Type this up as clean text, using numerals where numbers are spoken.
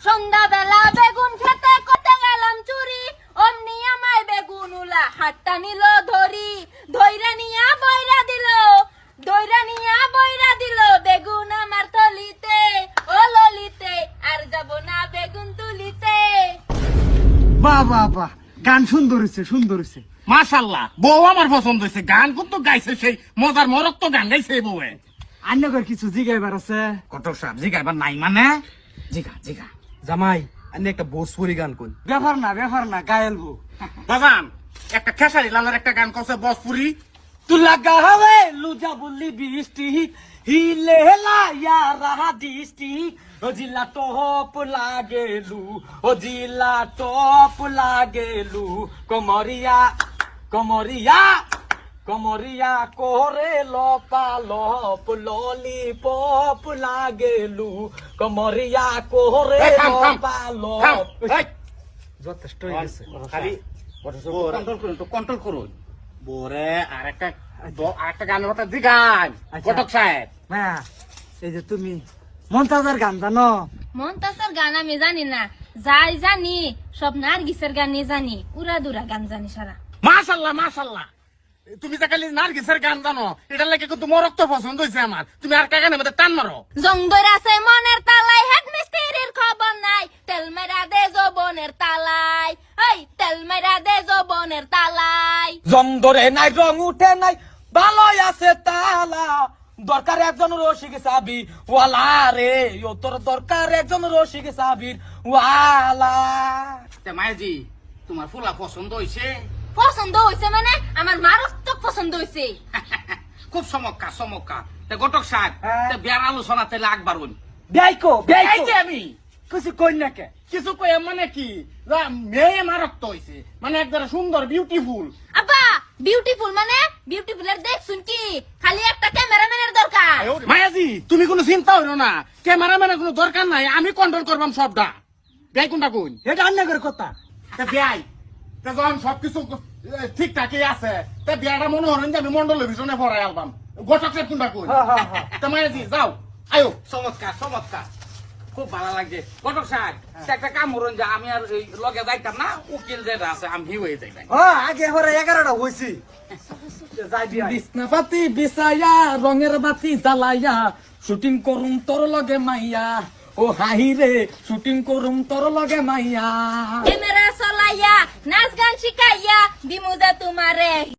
সন্ধ্যাবেলা বেগুন খেতে করতে গেলাম চুরি, অমনি আমায় বেগুন উলা হাতটা নিল ধরি, ধইরা নিয়া বইরা দিল, ধইরা নিয়া বইরা দিল বেগুন আমার তলিতে, ও ললিতে আর যাব না বেগুন তুলিতে। বাহ বাহ বাহ, গান সুন্দর হয়েছে, সুন্দর হয়েছে। মাশাআল্লাহ, বউ আমার পছন্দ হয়েছে। গান কত গাইছে, সেই মজার মরক তো গান গাইছে এই বউয়ে। আন্যগর কিছু জিগাইবার আছে? কটক সাহেব জিগাইবার নাই মানে? জিগা জিগা। জামাই আমি একটা ভোজপুরি গান কই। ব্যাপার না, ব্যাপার না, গায়েলবো। বাজান একটা খেসারি লালের একটা গান কছে ভোজপুরি। তু লাগা হবে লুজা বললি বৃষ্টি, হিলে লাইয়া রাহা দৃষ্টি, ও জিলা টপ লাগেলু, ও জিলা টপ লাগেলু, কমরিয়া কমরিয়া কমরিয়া করে লপালপ, ললিপপ লাগেলু, কমরিয়া করে এই থাম, থাম, থাম। লপালপ। এই, যথেষ্ট হয়ে গেছে। খালি কন্ট্রোল করুন, তো কন্ট্রোল করুন। বোরে আরেকটা গানের কথা জিগান আচ্ছা। কটক সাহেব। হ্যাঁ, এই যে তুমি মন্তাজার গান জানো? মন্তাসের গান আমি জানি না, যাই জানি সব নার্গিসের গানই জানি, উড়াদুরা গান জানি সারা। মাশাআল্লাহ মাশাআল্লাহ, তুমি যে খালি নার্গিসের গান জানো, এটা লাগে কিন্তু মোর রক্ত পছন্দ হয়েছে আমার। তুমি আর গানের মধ্যে টান মারো। জংদর আছে মনের তালায়, হেড মিস্ত্রির খবর নাই, তেল মেরা দে যৌবনের তালায়, এই তেল মেরা দে যৌবনের তালায়। জং ধরে নাই, রং উঠে নাই, ভালোই আছে তালা, দরকার একজন রসিক সাবি ওয়ালা রে, ও তোর দরকার একজন রসিক সাবির ওয়ালা। মায়াজি তোমার ফুলা পছন্দ হয়েছে? পছন্দ হয়েছে মানে আমার মারাত্মক পছন্দ হয়েছে। খুব চমৎকার চমৎকার। গটক সাহেব, হ্যাঁ। বিয়ার আলোচনা তাহলে আগ বাড়ুন। বেয়াইকো বেয়াইকো, আমি কিছু কই না কে? কিছু কই মানে কি, মেয়ে মারক্ত হয়েছে, মানে একদম সুন্দর বিউটিফুল। আব্বা বিউটিফুল মানে বিউটিফুলের দেখছুন কি, খালি একটা ক্যামেরাম্যানের দরকার। মায়াজি তুমি কোনো চিন্তা হইলো না, ক্যামেরাম্যানের কোনো দরকার নাই, আমি কন্ট্রোল করবাম সবটা। বেয়াই কোনটা কোন? এটা আন্নাগর কথা। বেয়াই যখন সবকিছু ঠিকঠাকই আছে, তা বিয়াটা মনে হলেন যে আমি মন্ডলের পিছনে পড়াই আলবাম। গটক সাহেব কোনটা কোন? তা মায়াজি যাও, আয়ো। চমৎকার চমৎকার, খুব ভালো লাগছে। গটক সাহেব একটা কাম করুন, যে আমি আর এই লগে যাইতাম না, উকিল যেটা আছে আমি হয়ে যাই। আগে হরে 11টা হয়েছি। যাই দিয়া বিছনাপাতি বিছাইয়া রঙের বাতি জ্বালাইয়া শুটিং করুম তোর লগে মাইয়া, ও হাহি রে শুটিং করুম তোর লগে মাইয়া। ক্যামেরা চলাইয়া নাচ গান শিখাইয়া দিমুদা তোমারে।